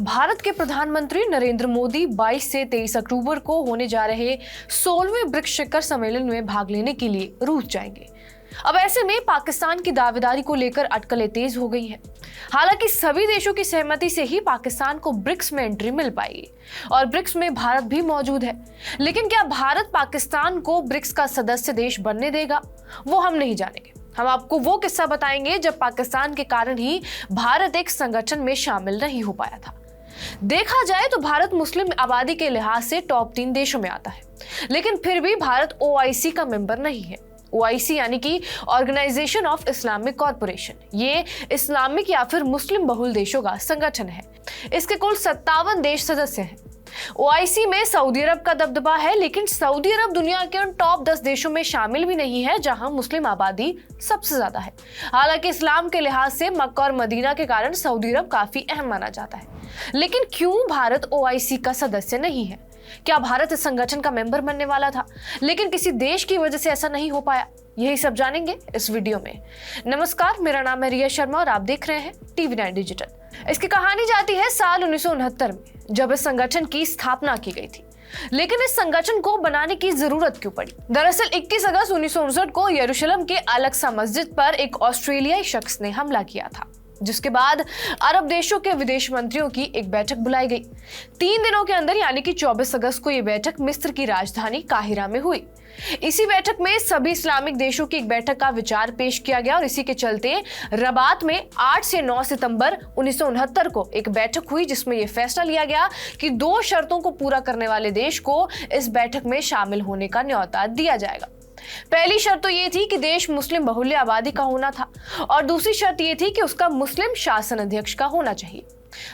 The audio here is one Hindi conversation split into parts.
भारत के प्रधानमंत्री नरेंद्र मोदी 22 से 23 अक्टूबर को होने जा रहे 16वें ब्रिक्स शिखर सम्मेलन में भाग लेने के लिए रूस जाएंगे। अब ऐसे में पाकिस्तान की दावेदारी को लेकर अटकलें तेज हो गई हैं। हालांकि सभी देशों की सहमति से ही पाकिस्तान को ब्रिक्स में एंट्री मिल पाएगी और ब्रिक्स में भारत भी मौजूद है। लेकिन क्या भारत पाकिस्तान को ब्रिक्स का सदस्य देश बनने देगा, वो हम नहीं जानेंगे। हम आपको वो किस्सा बताएंगे जब पाकिस्तान के कारण ही भारत एक संगठन में शामिल नहीं हो पाया था। देखा जाए तो भारत मुस्लिम आबादी के लिहाज से टॉप 3 देशों में आता है, लेकिन फिर भी भारत ओआईसी का मेंबर नहीं है। ओआईसी यानी कि ऑर्गेनाइजेशन ऑफ इस्लामिक कॉरपोरेशन, ये इस्लामिक या फिर मुस्लिम बहुल देशों का संगठन है। इसके कुल 57 देश सदस्य हैं। ओआईसी में सऊदी अरब का दबदबा है, लेकिन सऊदी अरब दुनिया के उन टॉप 10 देशों में शामिल भी नहीं है जहां मुस्लिम आबादी सबसे ज्यादा है। हालांकि इस्लाम के लिहाज से मक्का और मदीना के कारण सऊदी अरब काफी अहम माना जाता है। लेकिन क्यों भारत ओआईसी का सदस्य नहीं है? क्या भारत इस संगठन का मेंबर बनने वाला था, लेकिन किसी देश की वजह से ऐसा नहीं हो पाया? यही सब जानेंगे इस वीडियो में। नमस्कार, मेरा नाम है रिया शर्मा और आप देख रहे हैं TV9 डिजिटल। इसकी कहानी जाती है साल 1969 में, जब इस संगठन की स्थापना की गई थी। लेकिन इस संगठन को बनाने की जरूरत क्यों पड़ी? दरअसल 21 अगस्त 1959 को यरूशलेम के अल-अक्सा मस्जिद पर एक ऑस्ट्रेलियाई शख्स ने हमला किया था, जिसके बाद अरब देशों के विदेश मंत्रियों की एक बैठक बुलाई गई। 3 दिनों के अंदर यानी कि 24 अगस्त को यह बैठक मिस्र की राजधानी काहिरा में हुई। इसी बैठक में सभी इस्लामिक देशों की एक बैठक का विचार पेश किया गया और इसी के चलते रबात में 8 से 9 सितंबर 1969 को एक बैठक हुई, जिसमें यह फैसला लिया गया कि 2 शर्तों को पूरा करने वाले देश को इस बैठक में शामिल होने का न्योता दिया जाएगा। पहली शर्त तो ये थी कि देश मुस्लिम बहुल्य आबादी का होना था और दूसरी शर्त ये थी कि उसका मुस्लिम शासन अध्यक्ष का होना चाहिए।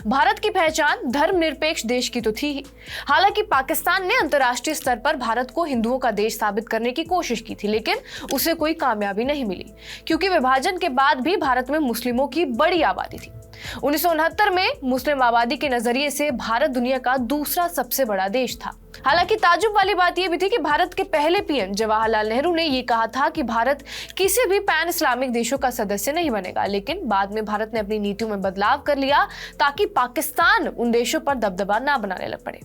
भारत की पहचान धर्मनिरपेक्ष देश की तो थी ही। हालांकि पाकिस्तान ने अंतर्राष्ट्रीय स्तर पर भारत को हिंदुओं का देश साबित करने की कोशिश की थी, लेकिन उसे कोई कामयाबी नहीं मिली, क्योंकि विभाजन के बाद भी भारत में मुस्लिमों की बड़ी आबादी थी। 1969 में मुस्लिम आबादी के नजरिए से भारत दुनिया का दूसरा सबसे बड़ा देश था। हालांकि ताज्जुब वाली बात यह भी थी कि भारत के पहले पीएम जवाहरलाल नेहरू ने यह कहा था कि भारत किसी भी पैन इस्लामिक देशों का सदस्य नहीं बनेगा, लेकिन बाद में भारत ने अपनी नीतियों में बदलाव कर लिया ताकि पाकिस्तान उन देशों पर दबदबा ना बनाने लग पड़े।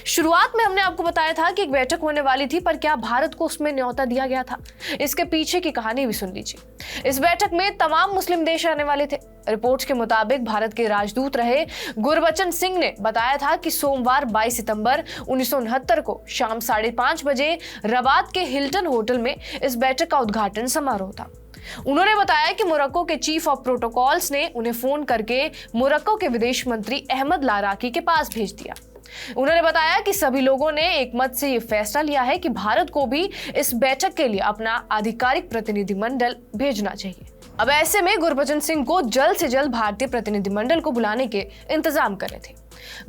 शुरुआत में हमने आपको बताया था कि एक बैठक होने वाली थी, पर क्या भारत को उसमें न्योता दिया गया था? इसके पीछे की कहानी भी सुन लीजिए। इस बैठक में तमाम मुस्लिम देश आने वाले थे। रिपोर्ट्स के मुताबिक भारत के राजदूत रहे गुरबचन सिंह ने बताया था कि सोमवार 22 सितंबर 1969 को शाम 5:30 बजे रबात के हिल्टन होटल में इस बैठक का उद्घाटन समारोह था। उन्होंने बताया कि मोरक्को के चीफ ऑफ प्रोटोकॉल्स ने उन्हें फोन करके मोरक्को के विदेश मंत्री अहमद लाराकी के पास भेज दिया। उन्होंने बताया कि सभी लोगों ने एक मत से यह फैसला लिया है कि भारत को भी इस बैठक के लिए अपना आधिकारिक प्रतिनिधिमंडल भेजना चाहिए। अब ऐसे में गुरबचन सिंह को जल्द से जल्द भारतीय प्रतिनिधिमंडल को बुलाने के इंतजाम कर रहे थे।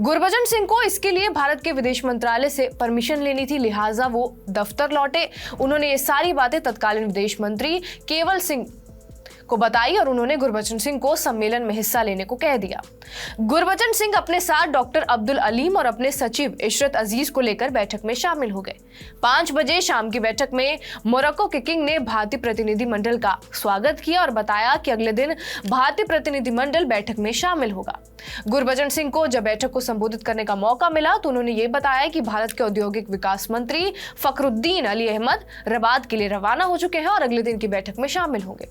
गुरबचन सिंह को इसके लिए भारत के विदेश मंत्रालय से परमिशन लेनी थी, लिहाजा वो दफ्तर लौटे। उन्होंने ये सारी बातें तत्कालीन विदेश मंत्री केवल सिंह को बताई और उन्होंने गुरबचन सिंह को सम्मेलन में हिस्सा लेने को कह दिया। गुरबचन सिंह अपने साथ डॉक्टर अब्दुल अलीम और अपने सचिव इशरत अजीज को लेकर बैठक में शामिल हो गए। 5 बजे शाम की बैठक में मोरक्को के किंग ने भारतीय प्रतिनिधिमंडल का स्वागत किया और बताया कि अगले दिन भारतीय प्रतिनिधिमंडल बैठक में शामिल होगा। गुरबचन सिंह को जब बैठक को संबोधित करने का मौका मिला तो उन्होंने ये बताया कि भारत के औद्योगिक विकास मंत्री फखरुद्दीन अली अहमद रबात के लिए रवाना हो चुके हैं और अगले दिन की बैठक में शामिल होंगे।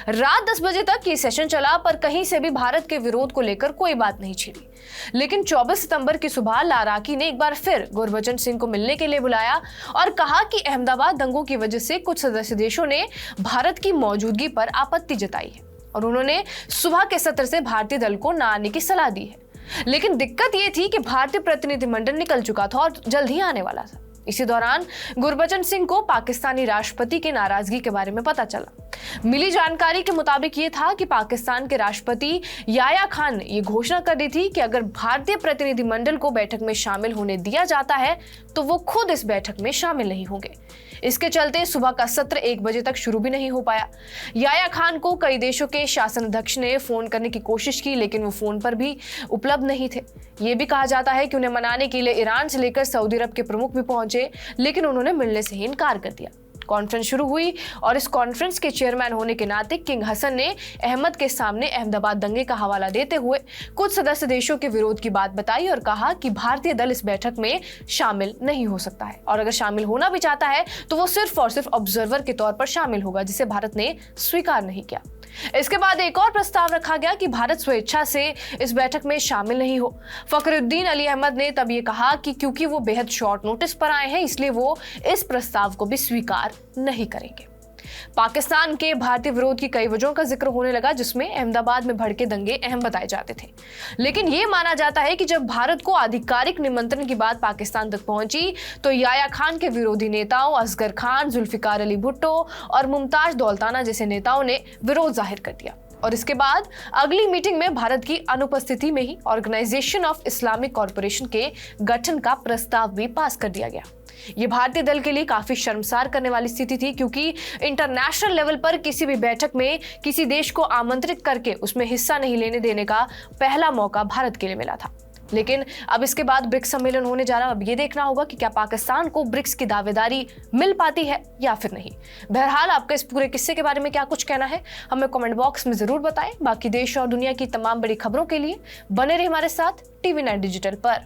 रात 10 बजे तक ये सेशन चला, पर कहीं से भी भारत के विरोध को लेकर कोई बात नहीं छिड़ी। लेकिन 24 सितंबर की सुबह लाराकी ने एक बार फिर गुरबचन सिंह को मिलने के लिए बुलाया और कहा कि अहमदाबाद दंगों की वजह से कुछ सदस्य देशों ने भारत की मौजूदगी पर आपत्ति जताई है और उन्होंने सुबह के सत्र से भारतीय दल को न आने की सलाह दी है। लेकिन दिक्कत यह थी कि भारतीय प्रतिनिधिमंडल निकल चुका था और जल्द ही आने वाला था। इसी दौरान गुरबचन सिंह को पाकिस्तानी राष्ट्रपति की नाराजगी के बारे में पता चला। मिली जानकारी के मुताबिक ये था कि पाकिस्तान के राष्ट्रपति याया खान ने ये घोषणा कर दी थी कि अगर भारतीय प्रतिनिधिमंडल को बैठक में शामिल होने दिया जाता है तो वो खुद इस बैठक में शामिल नहीं होंगे। इसके चलते सुबह का सत्र 1 बजे तक शुरू भी नहीं हो पाया। याया खान को कई देशों के शासन अध्यक्ष ने फोन करने की कोशिश की, लेकिन वो फोन पर भी उपलब्ध नहीं थे। ये भी कहा जाता है कि उन्हें मनाने के लिए ईरान से लेकर सऊदी अरब के प्रमुख भी पहुंचे, लेकिन उन्होंने मिलने से ही इनकार कर दिया। कॉन्फ्रेंस शुरू हुई और इस कॉन्फ्रेंस के चेयरमैन होने के नाते किंग हसन ने अहमद के सामने अहमदाबाद दंगे का हवाला देते हुए कुछ सदस्य देशों के विरोध की बात बताई और कहा कि भारतीय दल इस बैठक में शामिल नहीं हो सकता है और अगर शामिल होना भी चाहता है तो वो सिर्फ और सिर्फ ऑब्जर्वर के तौर पर शामिल होगा, जिसे भारत ने स्वीकार नहीं किया। इसके बाद एक और प्रस्ताव रखा गया कि भारत स्वेच्छा से इस बैठक में शामिल नहीं हो। फखरुद्दीन अली अहमद ने तब ये कहा कि क्योंकि वो बेहद शॉर्ट नोटिस पर आए हैं इसलिए वो इस प्रस्ताव को भी स्वीकार नहीं करेंगे। पाकिस्तान के भारतीय विरोध की कई वजहों का जिक्र होने लगा, जिसमें अहमदाबाद में भड़के दंगे अहम बताए जाते थे। लेकिन यह माना जाता है कि जब भारत को आधिकारिक निमंत्रण की बात पाकिस्तान तक पहुंची तो याया खान के विरोधी नेताओं असगर खान, जुल्फिकार अली भुट्टो और मुमताज दौलताना जैसे नेताओं ने विरोध जाहिर कर दिया और इसके बाद अगली मीटिंग में भारत की अनुपस्थिति में ही ऑर्गेनाइजेशन ऑफ इस्लामिक कॉरपोरेशन के गठन का प्रस्ताव भी पास कर दिया गया। ये भारतीय दल के लिए काफी शर्मसार करने वाली स्थिति थी, क्योंकि इंटरनेशनल लेवल पर किसी भी बैठक में किसी देश को आमंत्रित करके उसमें हिस्सा नहीं लेने देने का पहला मौका भारत के लिए मिला था। लेकिन अब इसके बाद ब्रिक्स सम्मेलन होने जा रहा है। अब ये देखना होगा कि क्या पाकिस्तान को ब्रिक्स की दावेदारी मिल पाती है या फिर नहीं। बहरहाल आपका इस पूरे किस्से के बारे में क्या कुछ कहना है हमें कमेंट बॉक्स में जरूर बताएं। बाकी देश और दुनिया की तमाम बड़ी खबरों के लिए बने रहे हमारे साथ TV9 डिजिटल पर।